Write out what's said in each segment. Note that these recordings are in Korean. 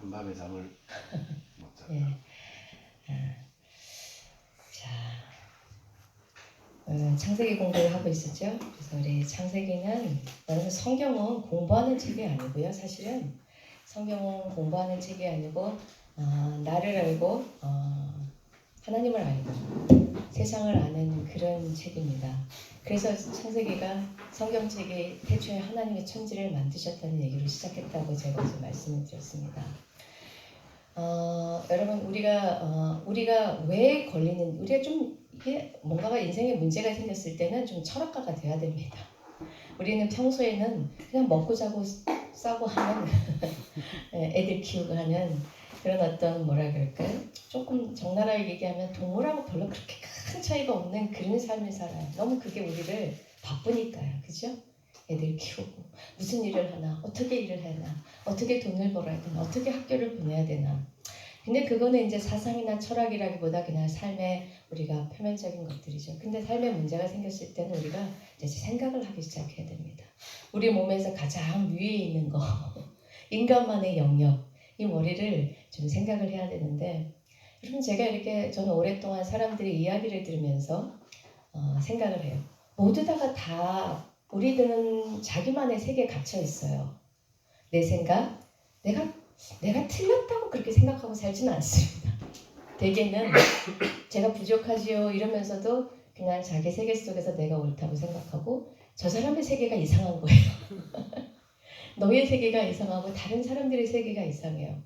한밤에 잠을 못 잤다. 예. 자, 창세기 공부를 하고 있었죠. 그래서 우리 창세기는 여러분 성경은 공부하는 책이 아니고요. 사실은 성경은 공부하는 책이 아니고 나를 알고 하나님을 알고 세상을 아는 그런 책입니다. 그래서 창세기가 성경책이 태초에 하나님의 천지를 만드셨다는 얘기로 시작했다고 제가 어제 말씀을 드렸습니다. 여러분 우리가 왜 걸리는 우리가 좀 이게 뭔가가 인생에 문제가 생겼을 때는 좀 철학가가 돼야 됩니다. 우리는 평소에는 그냥 먹고 자고 싸고 하는 애들 키우고 하는 그런 어떤 뭐라 그럴까요? 조금 적나라하게 얘기하면 동물하고 별로 그렇게 큰 차이가 없는 그런 삶을 살아요. 너무 그게 우리를 바쁘니까요. 그죠? 애들 키우고 무슨 일을 하나 어떻게 일을 하나 어떻게 돈을 벌어야 되나 어떻게 학교를 보내야 되나 근데 그거는 이제 사상이나 철학이라기보다 그냥 삶의 우리가 표면적인 것들이죠. 근데 삶에 문제가 생겼을 때는 우리가 이제 생각을 하기 시작해야 됩니다. 우리 몸에서 가장 위에 있는 거 인간만의 영역 이 머리를 좀 생각을 해야 되는데 여러분 제가 이렇게 저는 오랫동안 사람들의 이야기를 들으면서 생각을 해요. 모두 다 우리들은 자기만의 세계에 갇혀 있어요. 내 생각, 내가 틀렸다고 그렇게 생각하고 살지는 않습니다. 대개는 제가 부족하지요 이러면서도 그냥 자기 세계 속에서 내가 옳다고 생각하고 저 사람의 세계가 이상한 거예요. 너의 세계가 이상하고 다른 사람들의 세계가 이상해요.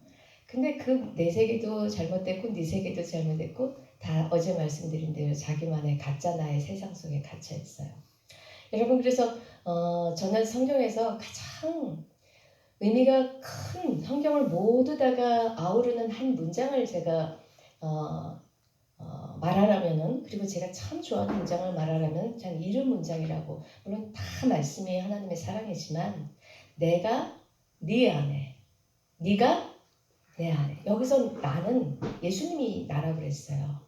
근데 그 내 세계도 잘못됐고 네 세계도 잘못됐고 다 어제 말씀드린 대로 자기만의 가짜 나의 세상 속에 갇혀 있어요. 여러분 그래서 저는 성경에서 가장 의미가 큰 성경을 모두 다가 아우르는 한 문장을 제가 말하라면은 그리고 제가 참 좋아하는 문장을 말하라면 전 이런 문장이라고 물론 다 말씀이 하나님의 사랑이지만 내가 네 안에 네가 내 안에 여기서 나는 예수님이 나라고 그랬어요.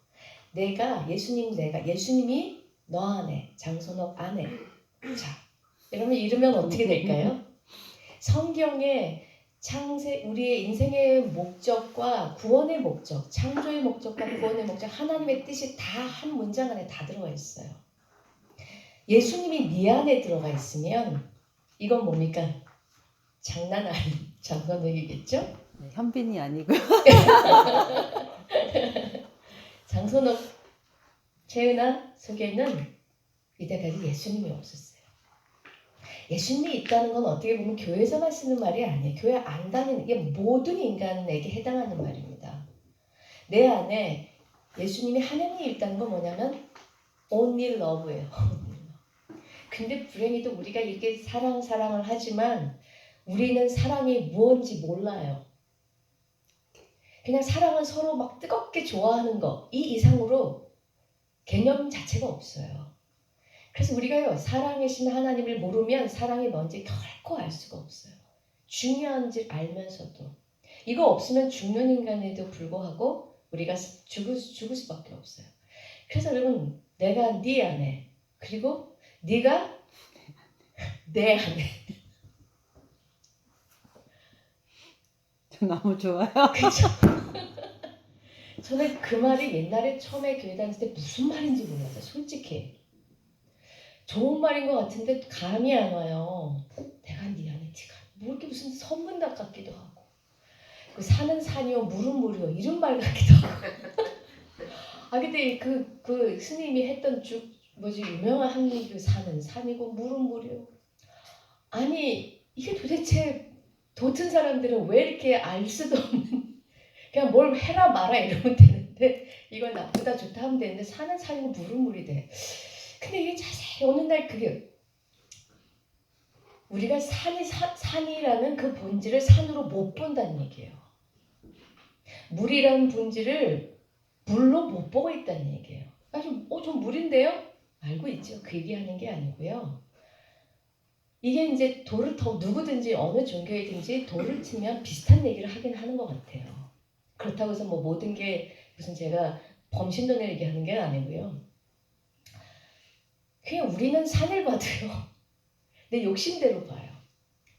예수님이 너 안에 장소너 안에 자 여러분 이러면 어떻게 될까요? 성경의 우리의 인생의 목적과 구원의 목적, 창조의 목적과 구원의 목적, 하나님의 뜻이 다 한 문장 안에 다 들어가 있어요. 예수님이 네 안에 들어가 있으면 이건 뭡니까? 장난 아닌 장선옥이겠죠? 네, 현빈이 아니고요. 장선옥, 최은아 속에는 이때까지 예수님이 없었어요. 예수님이 있다는 건 어떻게 보면 교회에서만 쓰는 말이 아니에요. 교회 안 다니는 게 모든 인간에게 해당하는 말입니다. 내 안에 예수님이 하나님이 있다는 건 뭐냐면 only love예요. 근데 불행히도 우리가 이렇게 사랑을 하지만 우리는 사랑이 무엇인지 몰라요. 그냥 사랑은 서로 막 뜨겁게 좋아하는 거 이 이상으로 개념 자체가 없어요. 그래서 우리가요 사랑이신 하나님을 모르면 사랑이 뭔지 결코 알 수가 없어요. 중요한지 알면서도 이거 없으면 죽는 인간에도 불구하고 우리가 죽을 수밖에 없어요. 그래서 여러분 내가 네 안에 그리고 네가 내 안에 너무 좋아요. 그렇죠? 저는 그 말이 옛날에 처음에 교회 다녔을 때 무슨 말인지 몰랐어요. 솔직히 좋은 말인 것 같은데 감이 안 와요. 내가 네 안에 네가 뭐 이렇게 무슨 선문답 같기도 하고 그 산은 산이요 물은 물이요 이런 말 같기도 하고 근데 그 스님이 했던 유명한 한그 산은 산이고 물은 물이요 아니 이게 도대체 도튼 사람들은 왜 이렇게 알 수도 없는 그냥 뭘 해라 마라 이러면 되는데 이건 나쁘다 좋다 하면 되는데 산은 산이고 물은 물이 돼. 근데 이게 자세히 어느 날 그게 우리가 산이라는 그 본질을 산으로 못 본다는 얘기예요. 물이라는 본질을 물로 못 보고 있다는 얘기예요. 좀 물인데요? 알고 있죠. 그 얘기하는 게 아니고요. 이게 이제 돌을 누구든지 어느 종교이든지 돌을 치면 비슷한 얘기를 하긴 하는 것 같아요. 그렇다고 해서 뭐 모든 게 무슨 제가 범신론을 얘기하는 게 아니고요. 그냥 우리는 산을 봐도요. 내 욕심대로 봐요.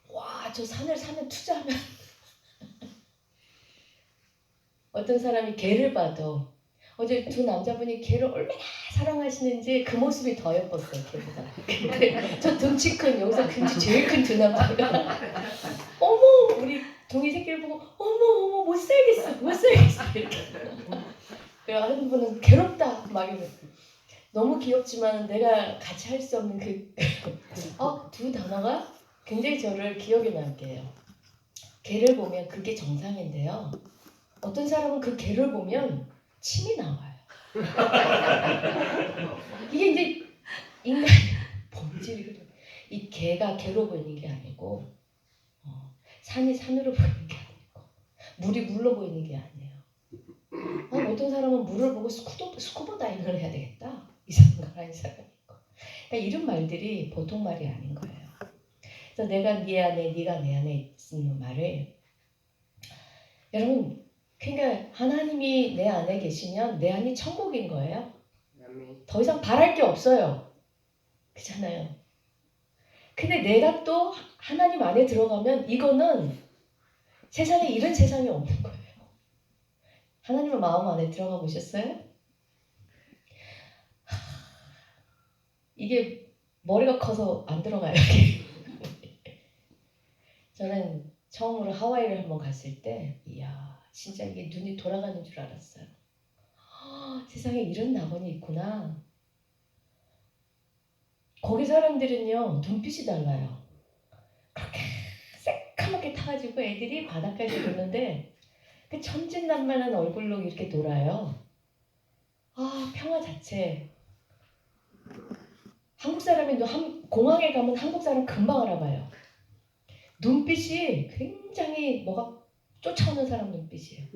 와, 저 산을 사면 투자하면 어떤 사람이 개를 봐도 어제 두 남자분이 개를 얼마나 사랑하시는지 그 모습이 더 예뻤어요, 개보다. 근데 저 등치 큰 여기서 등치 제일 큰 두 남자가 어머 우리 동이 새끼를 보고 어머 못 살겠어 이렇게. 그리고 한 분은 괴롭다 막 이러고 너무 귀엽지만 내가 같이 할 수 없는 두 단어가 굉장히 저를 기억에 남게 해요. 개를 보면 그게 정상인데요. 어떤 사람은 그 개를 보면 침이 나와요. 이게 이제 인간의 본질이거든요. 이 개가 개로 보이는 게 아니고 산이 산으로 보이는 게 아니고 물이 물로 보이는 게 아니에요. 어떤 사람은 물을 보고 스쿠버 다이빙을 해야 되겠다. 이상한 걸 하는 사람이 있고. 그러니까 이런 말들이 보통 말이 아닌 거예요. 그래서 내가 네 안에, 네가 내 안에 있는 말을 여러분 그러니까 하나님이 내 안에 계시면 내 안이 천국인 거예요. 더 이상 바랄 게 없어요. 그렇잖아요. 근데 내가 또 하나님 안에 들어가면 이거는 세상에 이런 세상이 없는 거예요. 하나님의 마음 안에 들어가 보셨어요? 이게 머리가 커서 안 들어가요. 저는 처음으로 하와이를 한번 갔을 때 이야 진짜 이게 눈이 돌아가는 줄 알았어요. 세상에 이런 낙원이 있구나. 거기 사람들은요 눈빛이 달라요. 그렇게 새까맣게 타가지고 애들이 바닷가에 오는데 그 천진난만한 얼굴로 이렇게 놀아요. 평화 자체. 한국 사람이 공항에 가면 한국 사람 금방 알아봐요. 눈빛이 굉장히 뭐가 쫓아오는 사람 눈빛이에요.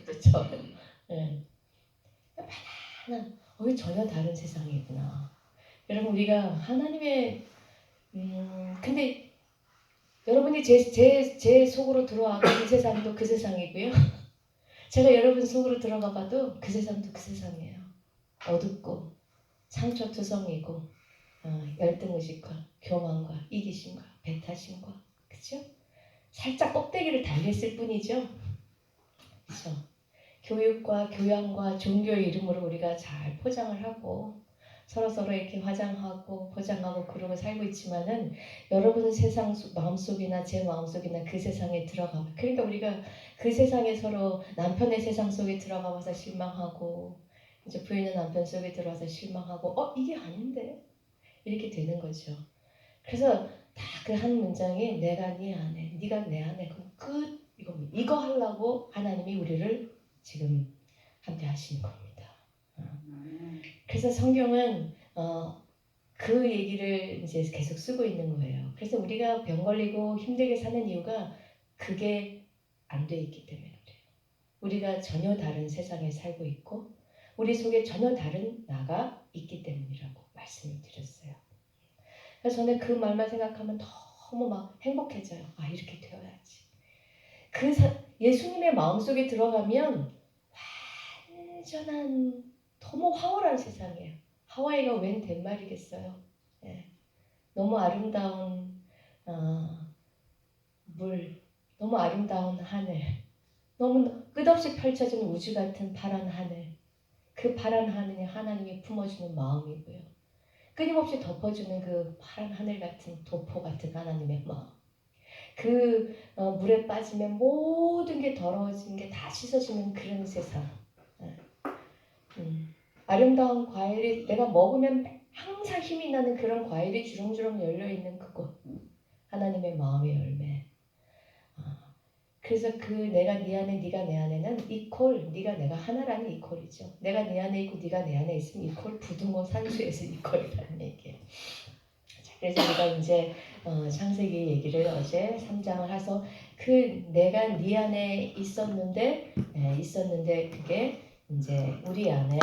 그렇죠. 네. 편안한, 전혀 다른 세상이구나. 여러분 우리가 하나님의 근데 여러분이 제 속으로 들어와도 이 세상도 그 세상이고요. 제가 여러분 속으로 들어가 봐도 그 세상도 그 세상이에요. 어둡고 상처투성이고 열등의식과 교만과 이기심과 배타심과 그렇죠? 살짝 꼭대기를 달랬을 뿐이죠. 그렇죠? 교육과 교양과 종교의 이름으로 우리가 잘 포장을 하고 서로 이렇게 화장하고 포장하고 그러고 살고 있지만은 여러분 세상 마음속이나 제 마음속이나 그 세상에 들어가 그러니까 우리가 그 세상에 서로 남편의 세상 속에 들어가 봐서 실망하고 이제 부인은 남편 속에 들어와서 실망하고 이게 아닌데 이렇게 되는 거죠. 그래서 다 그 한 문장이 내가 네 안에 네가 내 안에 그럼 끝 이거 하려고 하나님이 우리를 지금 함께 하시는 겁니다. 그래서 성경은 그 얘기를 이제 계속 쓰고 있는 거예요. 그래서 우리가 병 걸리고 힘들게 사는 이유가 그게 안 돼 있기 때문에 그래요. 우리가 전혀 다른 세상에 살고 있고 우리 속에 전혀 다른 나가 있기 때문이라고 말씀을 드렸어요. 그래서 저는 그 말만 생각하면 너무 막 행복해져요. 이렇게 되어야지. 예수님의 마음속에 들어가면 완전한 너무 황홀한 세상이에요. 하와이가 웬 덴말이겠어요. 네. 너무 아름다운 물, 너무 아름다운 하늘, 너무 끝없이 펼쳐진 우주 같은 파란 하늘. 그 파란 하늘이 하나님이 품어주는 마음이고요. 끊임없이 덮어주는 그 파란 하늘 같은 도포 같은 하나님의 마음. 그 물에 빠지면 모든 게 더러워지는 게 다 씻어지는 그런 세상. 아름다운 과일이 내가 먹으면 항상 힘이 나는 그런 과일이 주렁주렁 열려있는 그곳. 하나님의 마음의 열매. 그래서 그 내가 네 안에 네가 내 안에는 이퀄 네가 내가 하나라는 이퀄이죠. 내가 네 안에 있고 네가 내 안에 있으면 이퀄 부등호 산수에서 이퀄이라는 얘기예요. 그래서 우리가 이제 창세기 얘기를 어제 3장을 해서 그 내가 네 안에 있었는데 그게 이제 우리 안에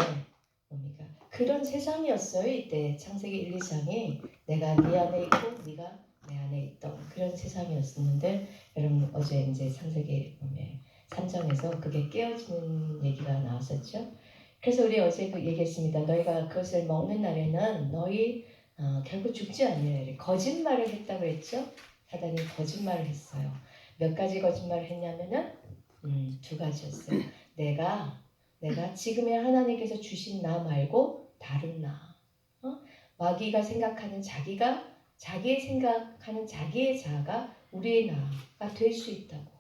뭡니까? 그런 세상이었어요. 이때 창세기 1, 2장이 내가 네 안에 있고 네가 내 안에 있던 그런 세상이었었는데 여러분 어제 이제 창세기 3장에서 그게 깨어지는 얘기가 나왔었죠. 그래서 우리 어제 그 얘기했습니다. 너희가 그것을 먹는 날에는 너희 결국 죽지 않으리라. 거짓말을 했다고 했죠. 사단이 거짓말을 했어요. 몇 가지 거짓말을 했냐면은 두 가지였어요. 내가 지금의 하나님께서 주신 나 말고 다른 나. 마귀가 생각하는 자기의 생각하는 자기의 자아가 우리의 나가 될 수 있다고.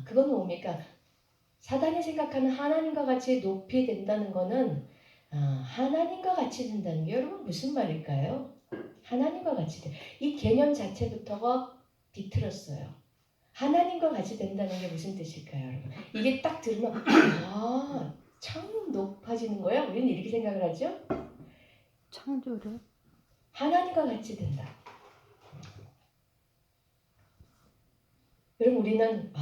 그건 뭡니까? 사단이 생각하는 하나님과 같이 높이 된다는 거는 하나님과 같이 된다는 게 여러분 무슨 말일까요? 하나님과 같이 돼. 이 개념 자체부터가 비틀었어요. 하나님과 같이 된다는 게 무슨 뜻일까요, 여러분? 이게 딱 들으면 참 높아지는 거야? 우리는 이렇게 생각을 하죠? 창조를 하나님과 같이 된다. 여러분 우리는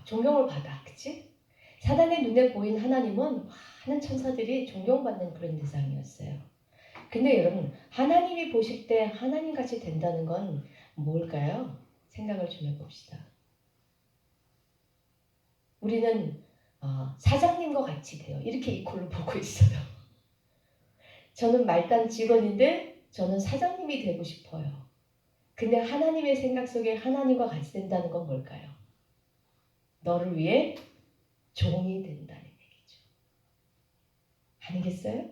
존경을 받아, 그치? 사단의 눈에 보인 하나님은 많은 천사들이 존경받는 그런 대상이었어요. 근데 여러분 하나님이 보실 때 하나님같이 된다는 건 뭘까요? 생각을 좀 해봅시다. 우리는 사장님과 같이 돼요. 이렇게 이퀄로 보고 있어요. 저는 말단 직원인데 저는 사장님이 되고 싶어요. 근데 하나님의 생각 속에 하나님과 같이 된다는 건 뭘까요? 너를 위해 종이 된다는 얘기죠. 아니겠어요?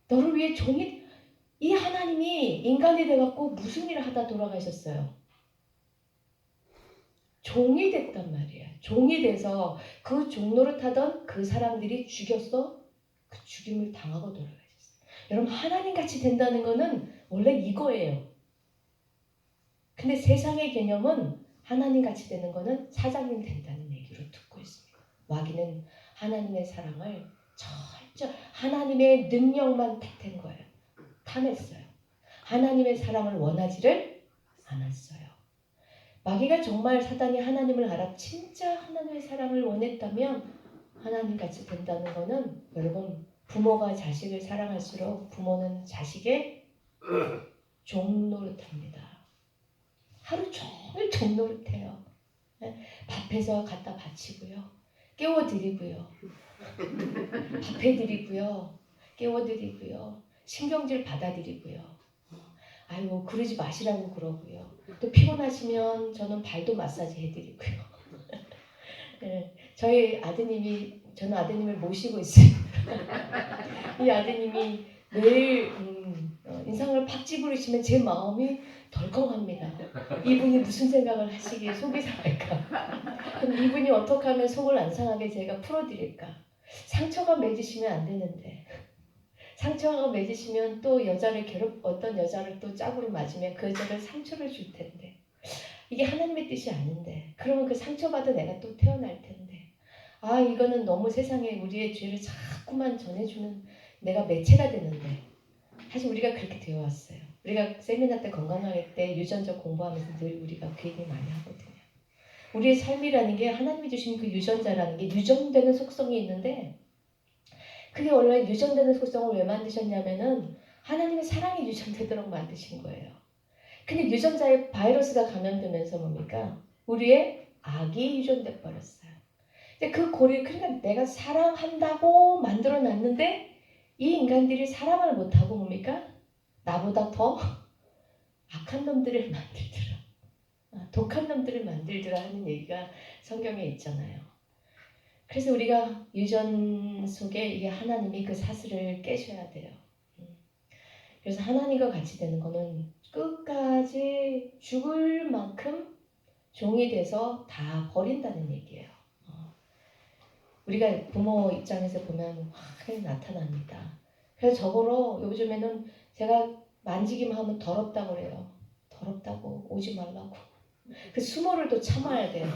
너를 위해 종이, 이 하나님이 인간이 돼갖고 무슨 일을 하다 돌아가셨어요? 종이 됐단 말이야. 종이 돼서 그 종로를 타던 그 사람들이 죽였어. 그 죽임을 당하고 돌아가셨어요. 여러분 하나님같이 된다는 거는 원래 이거예요. 근데 세상의 개념은 하나님같이 되는 거는 사장님 된다는 얘기로 듣고 있습니다. 마귀는 하나님의 사랑을 하나님의 능력만 탓한 거예요. 탐했어요. 하나님의 사랑을 원하지를 않았어요. 마귀가 정말 사단이 하나님을 알아 진짜 하나님의 사랑을 원했다면 하나님같이 된다는 거는 여러분 부모가 자식을 사랑할수록 부모는 자식의 종노릇합니다. 하루 종일 종노릇해요. 밥해서 갖다 바치고요. 깨워드리고요. 밥해드리고요. 깨워드리고요. 신경질 받아드리고요. 아이고 그러지 마시라고 그러고요. 또 피곤하시면 저는 발도 마사지 해드리고요. 네, 저는 아드님을 모시고 있습니다. 이 아드님이 매일 인상을 팍 찌푸리시면 제 마음이 덜컹합니다. 이분이 무슨 생각을 하시기에 속이 상할까? 그럼 이분이 어떻게 하면 속을 안 상하게 제가 풀어드릴까? 상처가 맺으시면 안 되는데 상처가 맺으시면 또 어떤 여자를 또 짝으로 맞으면 그 여자를 상처를 줄 텐데 이게 하나님의 뜻이 아닌데 그러면 그 상처받은 애가 또 태어날 텐데 이거는 너무 세상에 우리의 죄를 자꾸만 전해주는 내가 매체가 되는데 사실 우리가 그렇게 되어 왔어요. 우리가 세미나 때 건강하게 때 유전자 공부하면서 늘 우리가 그 얘기 많이 하거든요. 우리의 삶이라는 게 하나님이 주신 그 유전자라는 게 유전되는 속성이 있는데 그게 원래 유전되는 속성을 왜 만드셨냐면은 하나님의 사랑이 유전되도록 만드신 거예요. 근데 유전자에 바이러스가 감염되면서 뭡니까? 우리의 악이 유전돼 버렸어요. 근데 그 그러니까 내가 사랑한다고 만들어 놨는데 이 인간들이 사랑을 못하고 뭡니까? 나보다 더 악한 놈들을 만들더라. 독한 놈들을 만들더라 하는 얘기가 성경에 있잖아요. 그래서 우리가 유전 속에 이게 하나님이 그 사슬을 깨셔야 돼요. 그래서 하나님과 같이 되는 거는 끝까지 죽을 만큼 종이 돼서 다 버린다는 얘기예요. 우리가 부모 입장에서 보면 확 나타납니다. 그래서 저거로 요즘에는 제가 만지기만 하면 더럽다고 그래요. 더럽다고 오지 말라고. 그 수모를 또 참아야 돼요.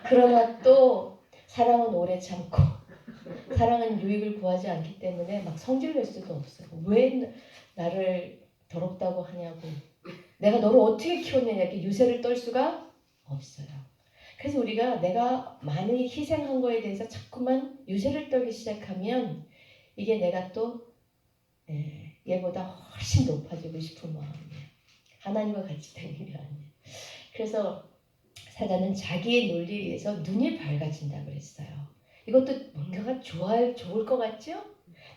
그러나 또 사랑은 오래 참고 사랑은 유익을 구하지 않기 때문에 막 성질낼 수도 없어요. 왜 나를 더럽다고 하냐고 내가 너를 어떻게 키웠느냐 이렇게 유세를 떨 수가 없어요. 그래서 우리가 내가 많이 희생한 거에 대해서 자꾸만 유세를 떨기 시작하면 이게 내가 또 얘보다 훨씬 높아지고 싶은 마음이에요. 하나님과 같이 되는 게 아니에요. 그래서 사단은 자기의 논리에 의해서 눈이 밝아진다고 그랬어요. 이것도 뭔가가 좋을 것 같죠?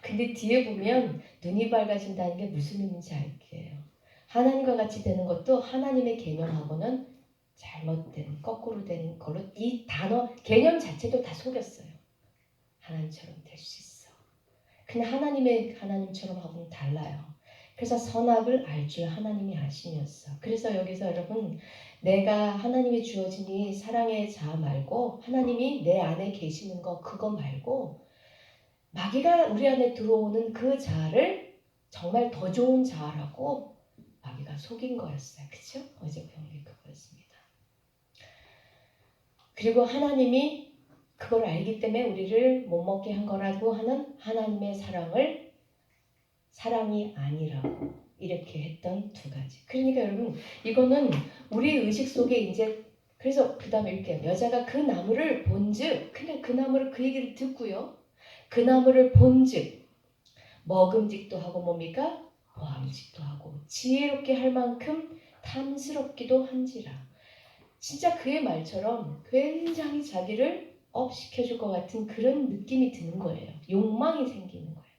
근데 뒤에 보면 눈이 밝아진다는 게 무슨 의미인지 알게요. 하나님과 같이 되는 것도 하나님의 개념하고는 잘못된, 거꾸로 된 걸로 이 단어, 개념 자체도 다 속였어요. 하나님처럼 될 수 있어. 그냥 하나님처럼 하고는 달라요. 그래서 선악을 알 줄 하나님이 아심이었어. 그래서 여기서 여러분, 내가 하나님이 주어진 이 사랑의 자 말고 하나님이 내 안에 계시는 거 그거 말고 마귀가 우리 안에 들어오는 그 자를 정말 더 좋은 자라고 마귀가 속인 거였어요. 그렇죠? 어제 배운 게 그거였습니다. 그리고 하나님이 그걸 알기 때문에 우리를 못 먹게 한 거라고 하는 하나님의 사랑을 사랑이 아니라고 이렇게 했던 두 가지. 그러니까 여러분 이거는 우리 의식 속에 이제 그래서 그 다음에 이렇게 여자가 그 나무를 본즉 그냥 그 나무를 그 얘기를 듣고요. 그 나무를 본즉 먹음직도 하고 뭡니까? 보암직도 하고 지혜롭게 할 만큼 탐스럽기도 한지라. 진짜 그의 말처럼 굉장히 자기를 업시켜줄 것 같은 그런 느낌이 드는 거예요. 욕망이 생기는 거예요.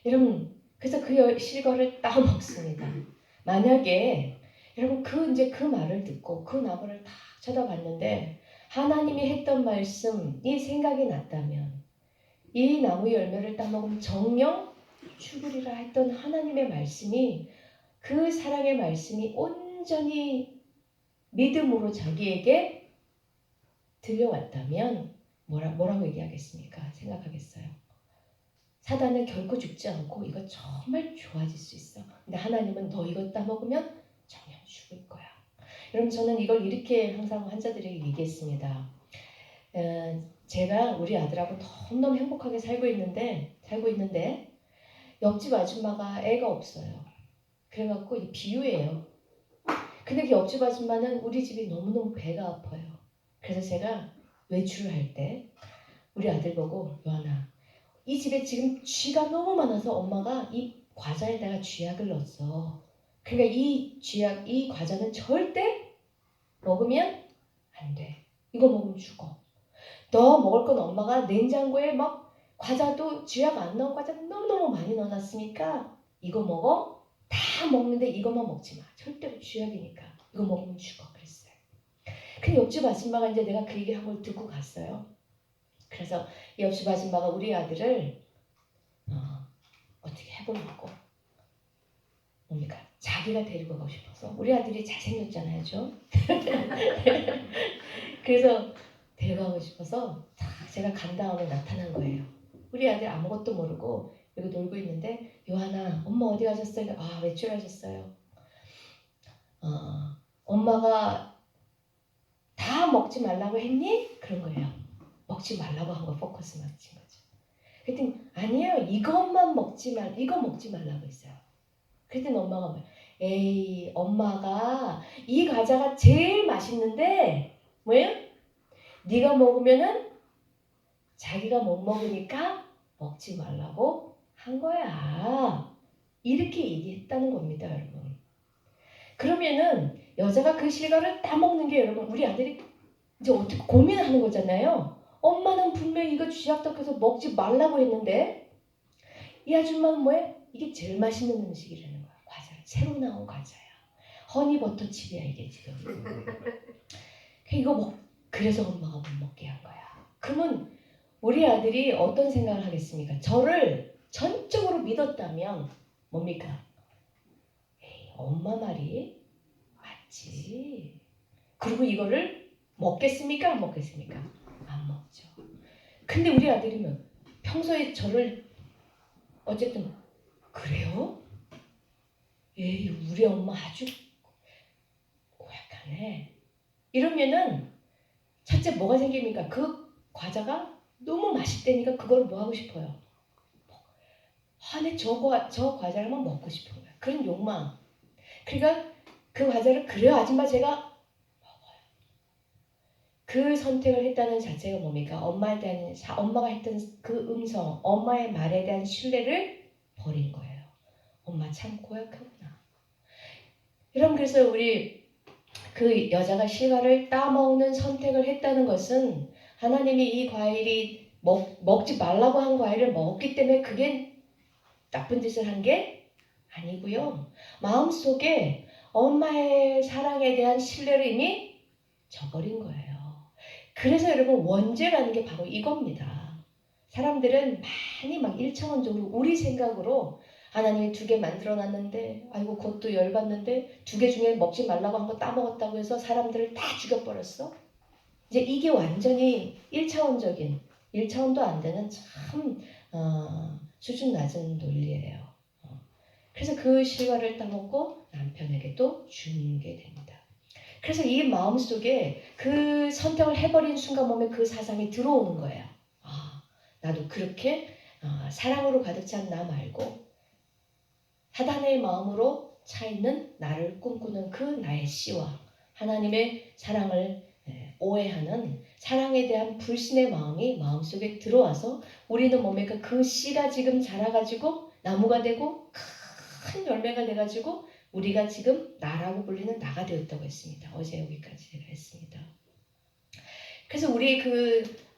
여러분, 그래서 그 실과를 따먹습니다. 만약에 여러분 이제 그 말을 듣고 그 나무를 딱 쳐다봤는데 하나님이 했던 말씀이 생각이 났다면 이 나무 열매를 따먹으면 정령 죽으리라 했던 하나님의 말씀이 그 사랑의 말씀이 온전히 믿음으로 자기에게 들려왔다면 뭐라고 얘기하겠습니까? 생각하겠어요. 사단은 결코 죽지 않고 이거 정말 좋아질 수 있어. 근데 하나님은 너 이거 따먹으면 정녕 죽을 거야. 여러분 저는 이걸 이렇게 항상 환자들에게 얘기했습니다. 제가 우리 아들하고 너무너무 행복하게 살고 있는데 옆집 아줌마가 애가 없어요. 그래갖고 이 비유예요. 근데 그 옆집 아줌마는 우리 집이 너무너무 배가 아파요. 그래서 제가 외출을 할 때 우리 아들 보고 요한아 이 집에 지금 쥐가 너무 많아서 엄마가 이 과자에다가 쥐약을 넣었어. 그러니까 이 과자는 절대 먹으면 안 돼. 이거 먹으면 죽어. 너 먹을 건 엄마가 냉장고에 막 과자도 쥐약 안 넣은 과자 너무너무 많이 넣어놨으니까 이거 먹어. 다 먹는데 이것만 먹지 마. 절대로 쥐약이니까. 이거 먹으면 죽어. 그랬어요. 근데 옆집 아줌마가 이제 내가 그 얘기한 걸 듣고 갔어요. 그래서 옆집 아줌마가 우리 아들을 어떻게 해보려고 뭡니까? 자기가 데리고 가고 싶어서 우리 아들이 잘생겼잖아요 좀. 그래서 데려가고 싶어서 제가 간 다음에 나타난 거예요. 우리 아들 아무것도 모르고 여기 놀고 있는데 요한아 엄마 어디 가셨어요? 아 외출하셨어요. 엄마가 다 먹지 말라고 했니? 그런 거예요. 먹지 말라고 한 거 포커스 맞춘 거죠. 그랬더니 아니에요. 이거 먹지 말라고 했어요. 그랬더니 엄마가 에이 엄마가 이 과자가 제일 맛있는데 뭐예요? 네가 먹으면은 자기가 못 먹으니까 먹지 말라고 한 거야. 이렇게 얘기했다는 겁니다, 여러분. 그러면은 여자가 그 실과를 따먹는 게 여러분 우리 아들이 이제 어떻게 고민하는 거잖아요. 엄마는 분명히 이거 쥐약떡해서 먹지 말라고 했는데 이 아줌마는 뭐해? 이게 제일 맛있는 음식이라는 거야. 과자. 새로 나온 과자야. 허니버터칩이야 이게 지금. 그래서 엄마가 못 먹게 한 거야. 그러면 우리 아들이 어떤 생각을 하겠습니까? 저를 전적으로 믿었다면 뭡니까? 에이, 엄마 말이 맞지. 그리고 이거를 먹겠습니까? 안 먹겠습니까? 안 먹죠. 근데 우리 아들이면 평소에 저를 어쨌든 그래요? 에이 우리 엄마 아주 고약하네. 이러면은 첫째 뭐가 생깁니까? 그 과자가 너무 맛있다니까 그걸 뭐 하고 싶어요? 저 과자를 한번 먹고 싶은 거야. 그런 욕망. 그러니까 그 과자를 그래요 아줌마 제가 먹어요. 그 선택을 했다는 자체가 뭡니까? 엄마에 대한 엄마가 했던 그 음성, 엄마의 말에 대한 신뢰를 버린 거예요. 엄마 참 고약하구나. 여러분 그래서 우리 그 여자가 실과를 따먹는 선택을 했다는 것은 하나님이 이 과일이 먹지 말라고 한 과일을 먹었기 때문에 그게 나쁜 짓을 한 게 아니고요. 마음속에 엄마의 사랑에 대한 신뢰를 이미 저버린 거예요. 그래서 여러분 원죄라는 게 바로 이겁니다. 사람들은 많이 막 1차원적으로 우리 생각으로 하나님이 2개 만들어놨는데 아이고 그것도 열받는데 2개 중에 먹지 말라고 한 거 따먹었다고 해서 사람들을 다 죽여버렸어. 이제 이게 완전히 1차원적인 1차원도 안 되는 참 수준 낮은 논리예요. 그래서 그 실과를 따먹고 남편에게 또 주게 됩니다. 그래서 이 마음속에 그 선택을 해버린 순간 몸에 그 사상이 들어오는 거예요. 아, 나도 그렇게 사랑으로 가득 찬 나 말고 사단의 마음으로 차 있는 나를 꿈꾸는 그 나의 씨와 하나님의 사랑을 오해하는 사랑에 대한 불신의 마음이 마음속에 들어와서 우리는 몸에 그 씨가 지금 자라가지고 나무가 되고 큰 열매가 돼가지고 우리가 지금 나라고 불리는 나가 되었다고 했습니다. 어제 여기까지 제가 했습니다. 그래서 우리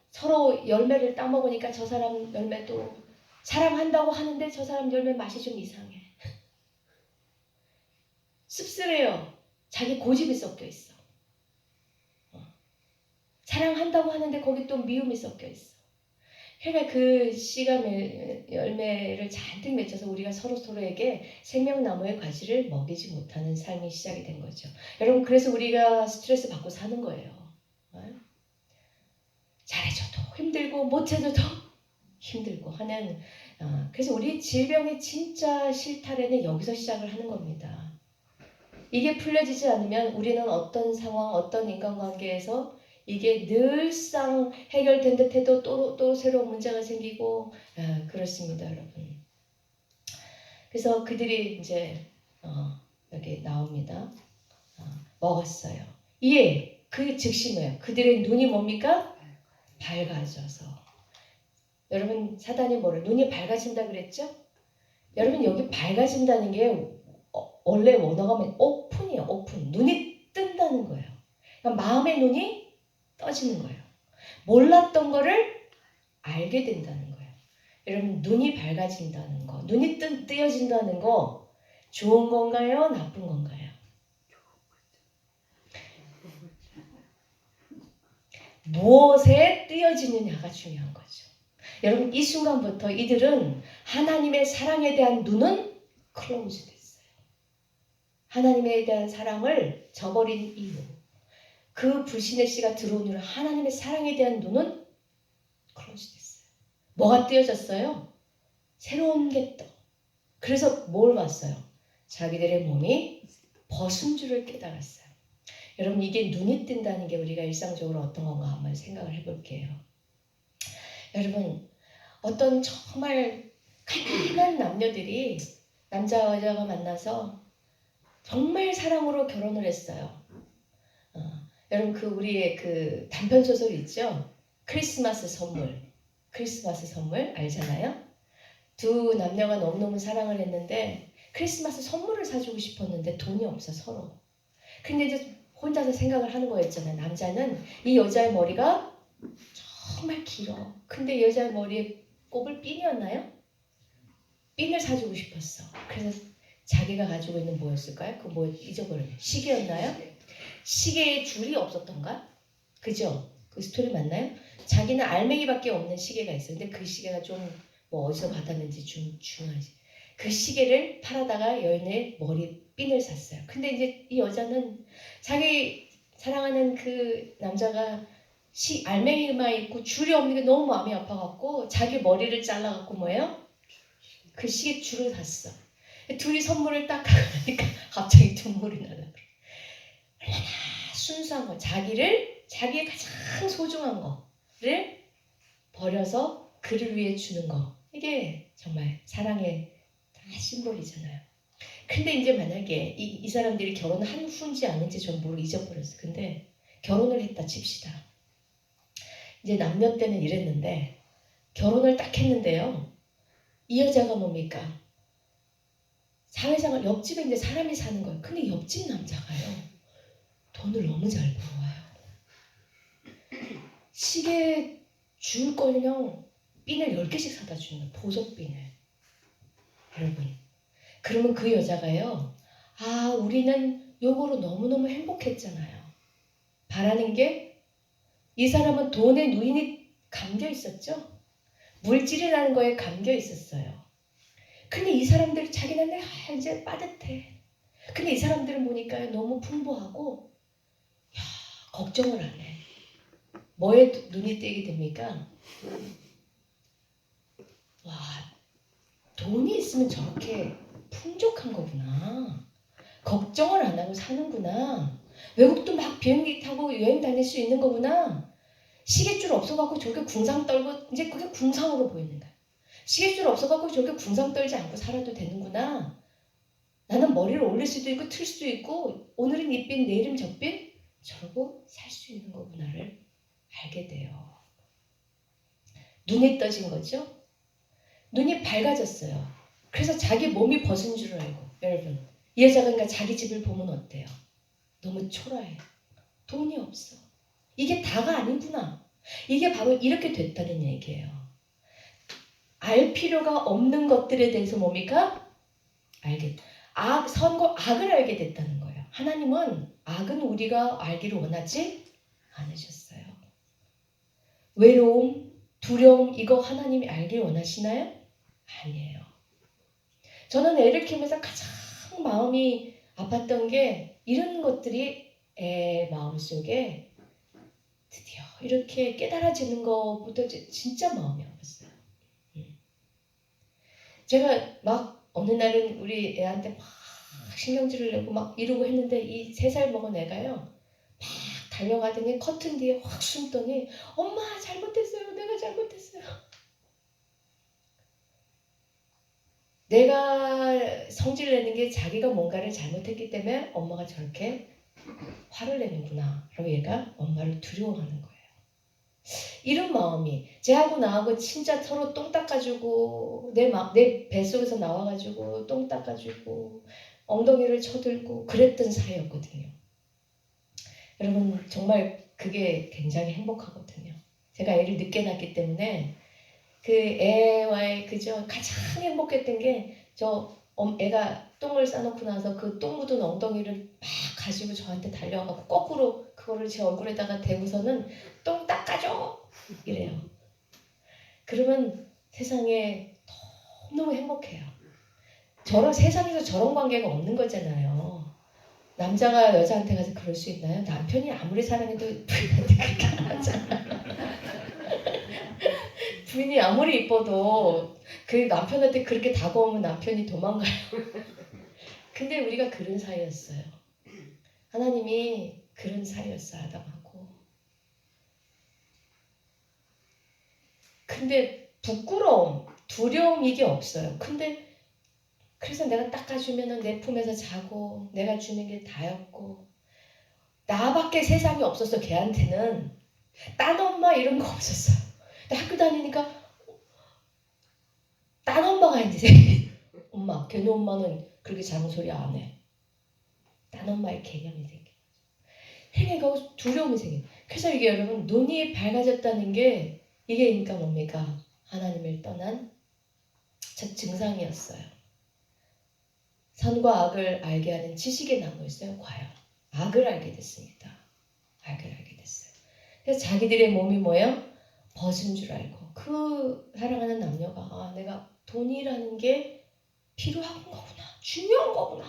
서로 열매를 따먹으니까 저 사람 열매도 사랑한다고 하는데 저 사람 열매 맛이 좀 이상해. 씁쓸해요. 자기 고집이 섞여 있어. 사랑한다고 하는데 거기 또 미움이 섞여 있어. 그러니까 그 씨가 열매를 잔뜩 맺혀서 우리가 서로에게 생명나무의 과실을 먹이지 못하는 삶이 시작이 된 거죠. 여러분 그래서 우리가 스트레스 받고 사는 거예요. 잘해줘도 힘들고 못해줘도 힘들고 하는 그래서 우리 질병의 진짜 실타래는 여기서 시작을 하는 겁니다. 이게 풀려지지 않으면 우리는 어떤 상황, 어떤 인간관계에서 이게 늘상 해결된 듯 해도 또 새로운 문제가 생기고 그렇습니다, 여러분. 그래서 그들이 이제 여기 나옵니다. 먹었어요. 이에 그 즉시 뭐예요? 그들의 눈이 뭡니까? 밝아져서. 여러분 사단이 뭐를 눈이 밝아진다 그랬죠? 여러분 여기 밝아진다는 게 원래 원어가 오픈이에요. 오픈. 눈이 뜬다는 거예요. 그러니까 마음의 눈이 떠지는 거예요. 몰랐던 거를 알게 된다는 거예요. 여러분 눈이 밝아진다는 거, 눈이 뜨여진다는 거 좋은 건가요? 나쁜 건가요? 무엇에 뜨여지느냐가 중요한 거죠. 여러분 이 순간부터 이들은 하나님의 사랑에 대한 눈은 클로즈 됐어요. 하나님에 대한 사랑을 저버린 이유, 그 불신의 씨가 들어온 이유로 하나님의 사랑에 대한 눈은 클로즈 됐어요. 뭐가 띄어졌어요? 새로운 게 떠. 그래서 뭘 봤어요? 자기들의 몸이 벗은 줄을 깨달았어요. 여러분 이게 눈이 뜬다는 게 우리가 일상적으로 어떤 건가 한번 생각을 해볼게요. 여러분 어떤 정말 가난한 남녀들이 남자와 여자가 만나서 정말 사랑으로 결혼을 했어요. 여러분 우리의 단편 소설 있죠? 크리스마스 선물. 크리스마스 선물 알잖아요? 두 남녀가 너무너무 사랑을 했는데 크리스마스 선물을 사주고 싶었는데 돈이 없어 서로. 근데 이제 혼자서 생각을 하는 거였잖아요. 남자는 이 여자의 머리가 정말 길어. 근데 여자의 머리에 꼽을 핀이었나요? 핀을 사주고 싶었어. 그래서 자기가 가지고 있는 뭐였을까요? 잊어버렸네. 시계였나요? 시계에 줄이 없었던가? 그죠? 그 스토리 맞나요? 자기는 알맹이밖에 없는 시계가 있어요. 근데 그 시계가 좀 어디서 받았는지 좀 중요하지. 그 시계를 팔아다가 여인의 머리 핀을 샀어요. 근데 이제 이 여자는 자기 사랑하는 그 남자가 알맹이만 있고 줄이 없는 게 너무 마음이 아파갖고 자기 머리를 잘라갖고 뭐예요? 그 시계 줄을 샀어. 둘이 선물을 딱 하니까 갑자기 눈물이 나더라고요. 얼마나 순수한 거, 자기의 가장 소중한 거를 버려서 그를 위해 주는 거. 이게 정말 사랑의 심볼이잖아요. 근데 이제 만약에 이 사람들이 결혼한 후인지 아닌지 전 잊어버렸어요. 근데 결혼을 했다 칩시다. 이제 남녀 때는 이랬는데 결혼을 딱 했는데요. 이 여자가 뭡니까? 사회생활 옆집에 이제 사람이 사는 거예요. 근데 옆집 남자가요. 돈을 너무 잘 벌어와요. 시계 줄 거면 핀을 10개씩 사다 주는 보석핀을. 여러분 그러면 그 여자가요. 아, 우리는 요거로 너무너무 행복했잖아요. 바라는 게 이 사람은 돈에 누인이 감겨 있었죠. 물질이라는 거에 감겨 있었어요. 근데 이 사람들 자기는 이제 빠듯해. 근데 이 사람들은 보니까 너무 풍부하고 걱정을 안 해. 뭐에 눈이 띄게 됩니까? 와, 돈이 있으면 저렇게 풍족한 거구나. 걱정을 안 하고 사는구나. 외국도 막 비행기 타고 여행 다닐 수 있는 거구나. 시계줄 없어갖고 저렇게 궁상 떨고 이제 그게 궁상으로 보이는 거야. 시계줄 없어갖고 저렇게 궁상 떨지 않고 살아도 되는구나. 나는 머리를 올릴 수도 있고 틀 수도 있고 오늘은 이빛 내일은 저빛 저러고 살 수 있는 거구나를 알게 돼요. 눈이 떠진 거죠. 눈이 밝아졌어요. 그래서 자기 몸이 벗은 줄 알고 여러분 이 여자가 그러니까 자기 집을 보면 어때요? 너무 초라해. 돈이 없어. 이게 다가 아니구나. 이게 바로 이렇게 됐다는 얘기예요. 알 필요가 없는 것들에 대해서 뭡니까? 알겠다. 선과 악을 알게 됐다는 거예요. 하나님은 악은 우리가 알기를 원하지 않으셨어요. 외로움, 두려움 이거 하나님이 알길 원하시나요? 아니에요. 저는 애를 키우면서 가장 마음이 아팠던 게 이런 것들이 애 마음속에 드디어 이렇게 깨달아지는 것부터 진짜 마음이 아팠어요. 제가 막 어느 날은 우리 애한테 막 신경질을 내고 막 이러고 했는데 이 3살 먹은 애가요. 막 달려가더니 커튼 뒤에 확 숨더니 엄마 잘못했어요. 내가 잘못했어요. 내가 성질 내는 게 자기가 뭔가를 잘못했기 때문에 엄마가 저렇게 화를 내는구나. 그리고 얘가 엄마를 두려워하는 거예요. 이런 마음이 쟤하고 나하고 진짜 서로 똥 닦아주고 내 뱃속에서 나와가지고 똥 닦아주고 엉덩이를 쳐들고 그랬던 사이였거든요. 여러분 정말 그게 굉장히 행복하거든요. 제가 애를 늦게 낳기 때문에 그 애와의 그저 가장 행복했던 게 애가 똥을 싸놓고 나서 그 똥 묻은 엉덩이를 막 가지고 저한테 달려가고 거꾸로 그거를 제 얼굴에다가 대고서는 똥 닦아줘 이래요. 그러면 세상에 너무 행복해요. 세상에서 저런 관계가 없는 거잖아요. 남자가 여자한테 가서 그럴 수 있나요? 남편이 아무리 사랑해도 부인한테 그렇게 안 하잖아요. 부인이 아무리 이뻐도 그 남편한테 그렇게 다가오면 남편이 도망가요. 근데 우리가 그런 사이였어요. 하나님이 그런 사이였어요. 아담하고. 근데 부끄러움, 두려움 이게 없어요. 근데 그래서 내가 닦아주면은 내 품에서 자고 내가 주는 게 다였고 나밖에 세상에 없었어. 걔한테는 딴 엄마 이런 거 없었어요. 근데 학교 다니니까 딴 엄마가 이제 엄마, 걔네 엄마는 그렇게 잔소리 안 해. 딴 엄마의 개념이 생겨. 행위가 두려움이 생겨. 그래서 이게 여러분 눈이 밝아졌다는 게 이게 그러니까 뭡니까? 하나님을 떠난 첫 증상이었어요. 선과 악을 알게 하는 지식의 나무였어요. 과연 악을 알게 됐습니다. 악을 알게 됐어요. 그래서 자기들의 몸이 뭐예요? 벗은 줄 알고 그 사랑하는 남녀가 내가 돈이라는 게 필요한 거구나. 중요한 거구나.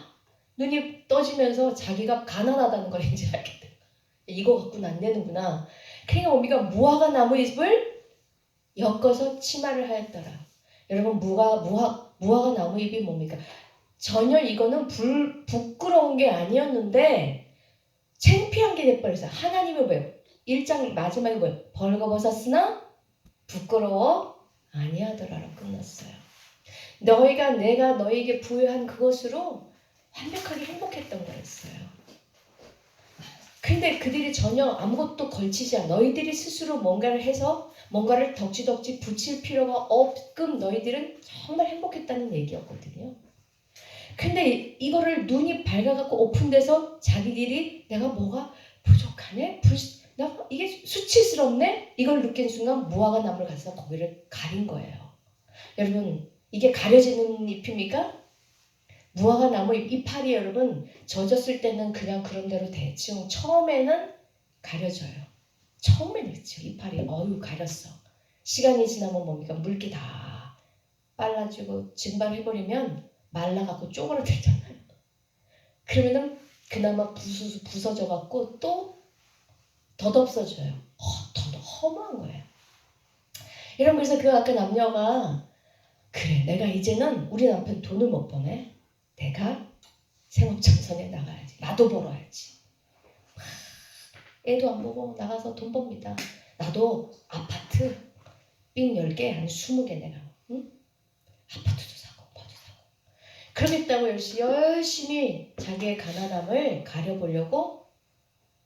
눈이 떠지면서 자기가 가난하다는 걸 이제 알게 돼. 이거 갖고는 안 되는구나. 그러니까 우리가 무화과 나무 잎을 엮어서 치마를 하였더라. 여러분 무화과 나무 잎이 뭡니까? 전혀 이거는 부끄러운 게 아니었는데 창피한 게 돼버렸어요. 하나님은 뭐예요? 1장 마지막에 뭐예요? 벌거벗었으나 부끄러워 아니하더라라고 끝났어요. 내가 너에게 부여한 그것으로 완벽하게 행복했던 거였어요. 근데 그들이 전혀 아무것도 걸치지 않아. 너희들이 스스로 뭔가를 해서 뭔가를 덕지덕지 붙일 필요가 없금 너희들은 정말 행복했다는 얘기였거든요. 근데 이거를 눈이 밝아갖고 오픈돼서 자기들이 내가 뭐가 부족하네? 이게 수치스럽네? 이걸 느낀 순간 무화과 나무를 가서 거기를 가린 거예요. 여러분 이게 가려지는 잎입니까? 무화과 나무 이파리 여러분 젖었을 때는 그냥 그런 대로 대충 처음에는 가려져요. 처음에는 그렇죠. 이파리 어유 가렸어. 시간이 지나면 뭡니까? 물기 다 빨라지고 증발해버리면 말라갖고 쪼그라들잖아요. 그러면은 그나마 부서져갖고 또 덧없어져요. 더 허무한 거예요. 여러분 그래서 그 아까 남녀가 그래 내가 이제는 우리 남편 돈을 못 버네. 내가 생업정선에 나가야지. 나도 벌어야지. 애도 안 보고 나가서 돈 법니다. 나도 아파트 삥 10개 한 20개 내가 아파트도 사고 뭐도 사고 그러겠다고 열심히 자기의 가난함을 가려보려고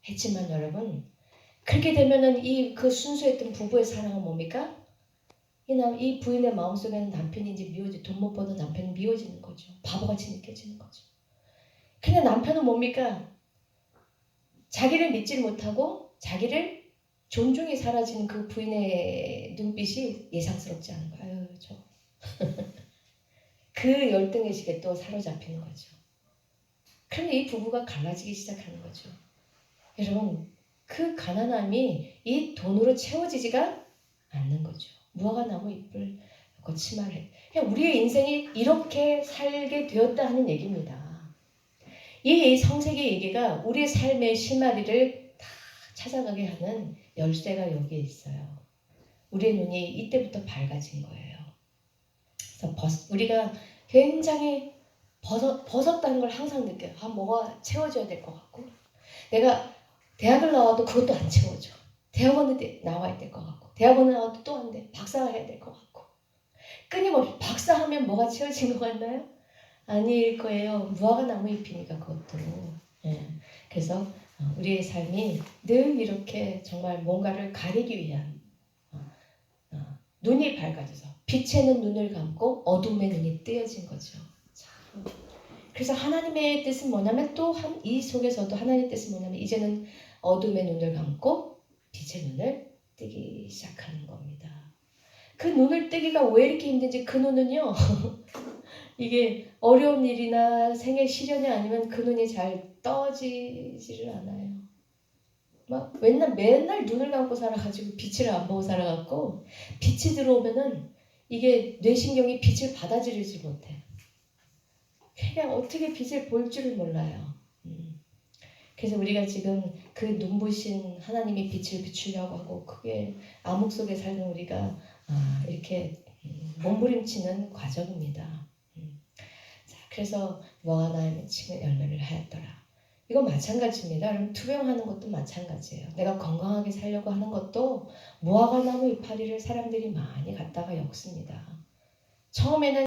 했지만 여러분 그렇게 되면은 그 순수했던 부부의 사랑은 뭡니까? 이 부인의 마음속에는 남편이 이제 돈 못 버는 남편이 미워지는 거죠. 바보같이 느껴지는 거죠. 근데 남편은 뭡니까? 자기를 믿지 못하고 자기를 존중이 사라지는 그 부인의 눈빛이 예상스럽지 않은 거예요. 아유, 그 열등의식에 또 사로잡히는 거죠. 그런데 이 부부가 갈라지기 시작하는 거죠. 여러분, 그 가난함이 이 돈으로 채워지지가 않는 거죠. 무화과 나무 잎을 치마를. 그냥 우리의 인생이 이렇게 살게 되었다 하는 얘기입니다. 이 성세기 얘기가 우리의 삶의 실마리를 다 찾아가게 하는 열쇠가 여기에 있어요. 우리의 눈이 이때부터 밝아진 거예요. 그래서 우리가 굉장히 벗었다는 걸 항상 느껴요. 뭐가 채워져야 될 것 같고 내가 대학을 나와도 그것도 안 채워져. 대학원에 나와야 될 것 같고 대학원에 나와도 또 안 돼. 박사가 해야 될 것 같고 끊임없이 박사하면 뭐가 채워진 것 같나요? 아닐 거예요. 무화과 나무 잎이니까 그것도. 예. 그래서 우리의 삶이 늘 이렇게 정말 뭔가를 가리기 위한 눈이 밝아져서 빛에는 눈을 감고 어둠의 눈이 뜨여진 거죠. 참. 그래서 하나님의 뜻은 뭐냐면 또 이 속에서도 하나님의 뜻은 뭐냐면 이제는 어둠의 눈을 감고 빛의 눈을 뜨기 시작하는 겁니다. 그 눈을 뜨기가 왜 이렇게 힘든지 그 눈은요. 이게 어려운 일이나 생애 시련이 아니면 그 눈이 잘 떠지지를 않아요. 막 맨날 눈을 감고 살아가지고 빛을 안 보고 살아갖고 빛이 들어오면은 이게 뇌신경이 빛을 받아들이지 못해. 그냥 어떻게 빛을 볼 줄을 몰라요. 그래서 우리가 지금 그 눈부신 하나님이 빛을 비추려고 하고 그게 암흑 속에 살는 우리가 이렇게 몸부림치는 과정입니다. 자, 그래서 무화과나무에 맺힌 열매를 하였더라. 이거 마찬가지입니다. 여러분 투병하는 것도 마찬가지예요. 내가 건강하게 살려고 하는 것도 무화과나무 이파리를 사람들이 많이 갖다가 엮습니다. 처음에는